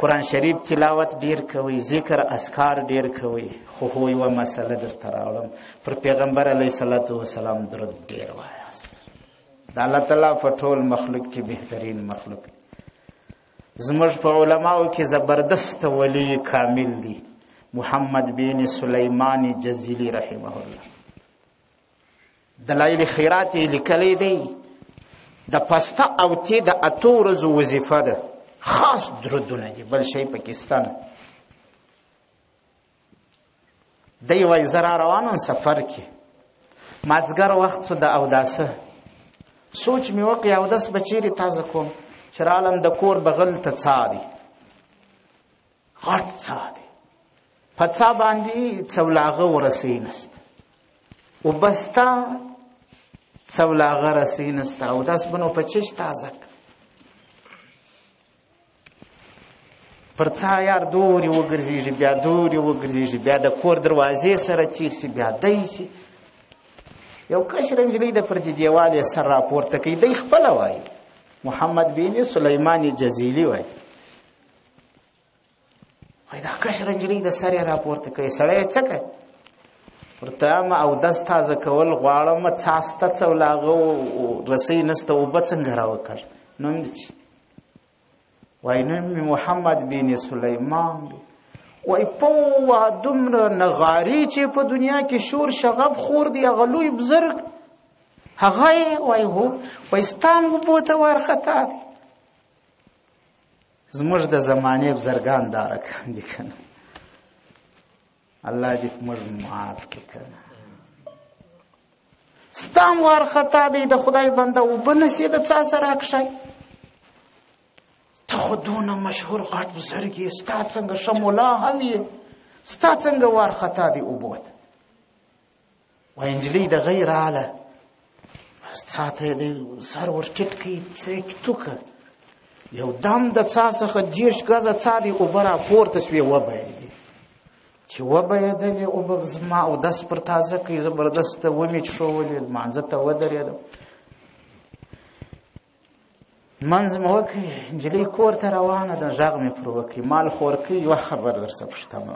قرآن شریف تلاوت ډیر کوي، ذکر اذکار ډیر کوي، خو یوه مسله درته راوړم، پر پیغمبر علیه الصلاة والسلام درود ډیر وایاست. د الله تعالی په ټول مخلوق کې بهترین مخلوق زموږ په علماو کې زبردست ولی کامل دی محمد بن سلیمان جزیلی رحمه الله. دلایل خیرات یې لیکلی دی، د پسته او تی د اتو ورځو وظیفه ده، خاص درودونه دي، بل شی پاکستان. دی وایي زه را روانم سفر کې، مازدیګر وخت شو د اوداسه، سوچ مې وکړ اودس به چیرې تازه کوم، چې رالم د کور بغل ته څا دی، غټ څا دی، په څا باندې څولاغه ورسۍ نسته، اوبه سته څولاغه رسۍ نسته، اودس به نو په چش تازه کړه. پر څا یار دورې وګرځېږي، بیا دورې وګرځېږي، بیا د کور دروازې سره تیر سي، بیا دی سي. یو کشره نجلۍ د پر دې دیوال یې سر راپورته کوي، دی خپله وایي محمد بن سلیمان جزیلی وایي، دا کشره نجلۍ د سر یې راپورته کوي، سړی یې څه کوي؟ ورته وایم اودس تازه کول غواړم، څا سته څولاغه رسۍ نسته، اوبه څنګه راوکړ؟ نوم دې څه دی؟ وایي نوم مې محمد بن سلیمان دی. وایي پوه دومره نغاري چې په دنیا کې شور شغب خور دی، هغه لوی بزرګ هغه یې؟ وایي هو. وایي ستا هم اوبو ته وارخطا دی. زموږ د زمانې بزرګان دا رقم دي که نه؟ الله دې موږ معاف کړي که نه؟ ستا هم وارخطا دی، د خدای بنده اوبه نسې د څا سره راکښی؟ ته خو دونه مشهور غټ بزرګ یې، ستا څنګه ښه ملا هم یې، ستا څنګه وارخطا دی اوبو ته؟ وایي نجلۍ د غی راله، څا ته یې سر ور ټیټ کړي، څه یې توکه، یو دم د څا څخه 10 ګزه څا دی اوبه راپورته سوې، وبهېدې. چې وبهېدلې اوبه زما اودس پر تازه کوي، زبردسته ومې څښولې، لمانځه ته ودرېدم، منځ مې وکړې، نجلۍ کور ته روانه ده، غږ مې پر وکړي، مال خور کوي. یوه خبره درڅه پوښتنه،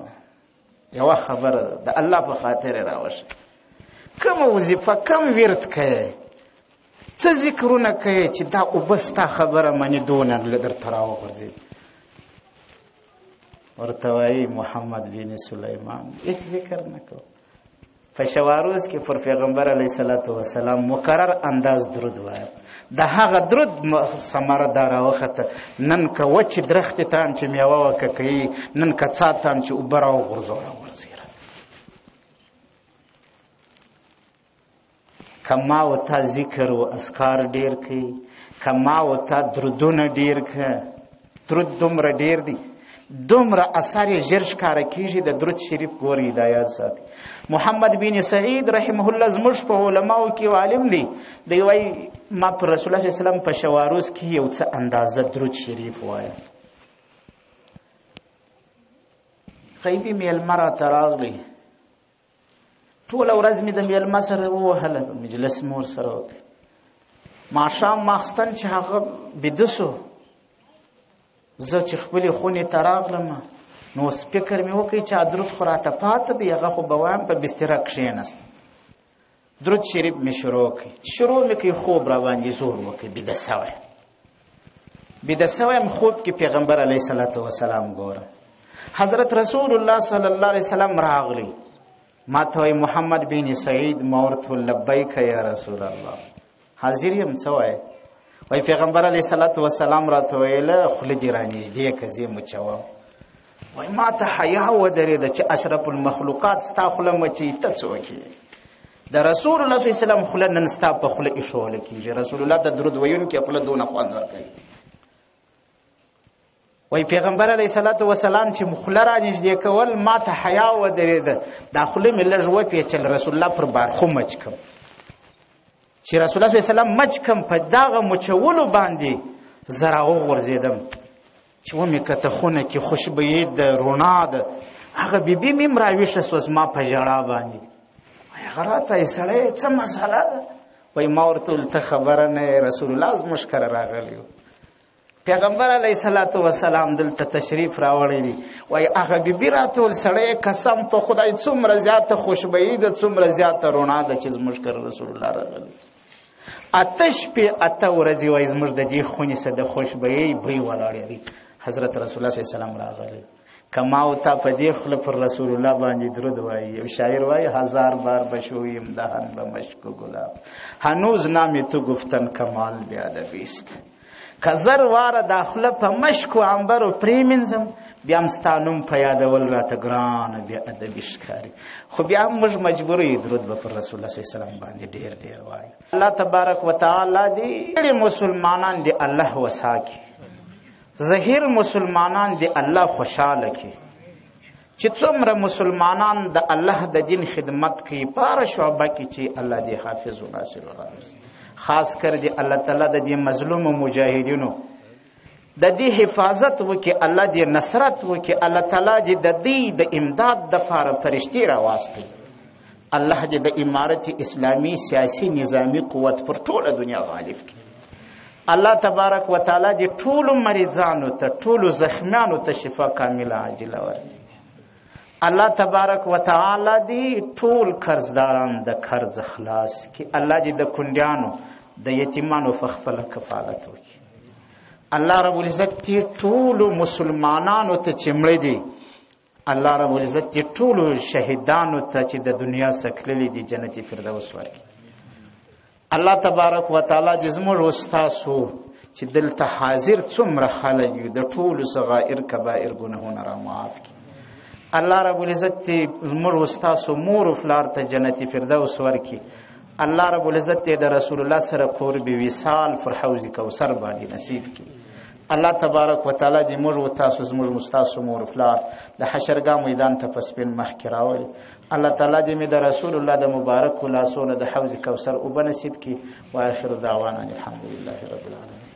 یوه خبره د الله په خاطر یې راوښه، کومه وظیفه کوم ورد کوې، څه ذکرونه کوې چې دا اوبه ستا خبره منې دونه درته راوغورځېد؟ ورته وایي محمد بن سلیمان هېڅ ذکر نه کوو. په شواروز کې پر پیغمبر علیه الصلاة والسلام مکرر انداز درود وایه، د هغه درود ثمره دا راوخته، نن که وچې درختې ته هم چې میوه وکه کوي، نن که څا ته هم چې اوبه راوغورځېره. که ما و تا ذکر و اذکار ډیر کوي، که ما و تا درودونه ډیر که، درود دومره ډیر دی، دومره اثر یې ژر ښکاره کېږي. د درود شریف ګورې هدایات ساتي. محمد بن سعید رحمه الله زموږ په علماو کې عالم دی، دی وایي ما پر رسول الله صلی الله علیه وسلم په شواروز کې یو څه اندازه درود شریف وایم. غیبي میلمه راته راغلی، ټوله ورځ مې د میلمه سره ووهله، مجلس مې ورسره وکړ. ماښام ماخستن چې هغه بیده سو، زه چې خپلې خونې ته راغلم، نو فکر مې وکړ چې درود خو راته پاته دی، هغه خو به وایم. په بستره کښېناستم، درود شریف مې شروع کړ. شروع مې کړ، خوب را باندې زور وکړ، بیده سوی یم. خوب کې پیغمبر علیه الصلاة والسلام ګورم، حضرت رسول الله صلی الله علیه وسلم راغلی، ما ته وایي محمد بن سعید. ما ورته لبیک یا رسول الله، حاضر یم، څه وایې؟ وایي پیغمبر علیه الصلاة والسلام راته ویله خوله دې رانږدې که زه یې مچوم. وایي ما ته حیا ودرېده چې اشرف المخلوقات ستا خوله مچوي، ته څوک یې؟ د رسول الله صلی الله علیه وسلم خوله نن ستا په خوله ایښوله کېږي. رسول الله ته درود ویونکي خوله دونه خوند ورکوي. وایي پیغمبر علیه الصلاة والسلام چې خوله رانږدې کول، ما ته حیا ودرېده، دا خوله مې لږ وپېچل، رسول الله پر بارخو مچ کم. چې رسول الله صلی الله علیه وسلم مچ کم، په دغه مچولو باندې زه راوغورځېدم، چې ومې کته خونه کې خوشبویي ده، رڼا ده. هغه بیبي مې هم راویښه سوه زما په ژړا باندې. هغه راته یې سړی څه مسله ده؟ وایي ما ورته وویل ته خبره نه یې، رسول الله زموږ کره راغلی و. پیغمبر علیه الصلاۃ والسلام دلته تشریف راوړی دی وای هغه بیبي راته سړی قسم په خدای څومره زیاته خوشبویي ده څومره زیاته رڼا ده چې زموږ کره رسول الله راغلی اته شپې اته ورځې وای زموږ د دې خونې څخه د خوشبویي بوی ولاړی دی حضرت رسول الله صلی الله علیه وسلم راغلی کما او تا په دې خله پر رسول الله باندې درود وایي یو شاعر وایي 1000 بار بشویم دهن به مشک و گلاب هنوز نام تو گفتن کمال بیادبی است که زر واره داخله په مشک و عنبر و پریمنځم بیا هم ستا نوم په یادول راته ګرانه بې ادبي ښکاري خو بیا هم موږ مجبور یو درود به پر رسول الله صلی الله علیه وسلم باندې ډېر ډېر وایو الله تبارک وتعالی دې مسلمانان دې الله وسا کړي ظاهر مسلمانان دی الله خوشاله کی چې څومره مسلمانان د الله د دین خدمت کوي په شعبه کې چې الله دی حافظ و ناصر خاص کر دی الله تعالی د دې مظلوم مجاهدینو د دې حفاظت وکي الله دې نصرت وکي الله تعالی دې د دې د امداد د فار فرشتي راوستي الله دې د امارت اسلامی سیاسی نظامی قوت پر ټوله دنیا غالب کړي الله تبارک وتعالی دې ټول مریضانو ته ټول زخمیانو ته شفا کامله عاجله ورکړي الله تبارک وتعالی دې ټول قرضداران د قرض خلاص کړي الله دې د کونډیانو د یتیمانو په خپل کفالت وکړي الله رب العزت دې ټول مسلمانانو ته چې مړه دي الله رب العزت دې ټول شهیدانو ته چې د دنیا څخه تللي دي جنت فردوس ورکړي الله تبارک وتعالی دې زموږ استاسو چې دلته حاضر څومره خلک یو د ټولو صغائر کبائر ګناهونه را معاف کړي الله رب العزت دې زموږ استاسو مور او پلار ته جنت فردوس ورکړي الله رب العزت دې د رسول الله سره قرب وصال پر حوض کوثر باندې نصیب کړي الله تبارک وتعالی دې موږ او تاسو زموږ مستاسو مور او پلار د حشرګاه میدان ته پس پین مخ کې راولي الله تعالی دې مې د رسول الله د مبارک لاسونه د حوض کوثر او بنصیب کی واخر دعوانا الحمدلله رب العالمین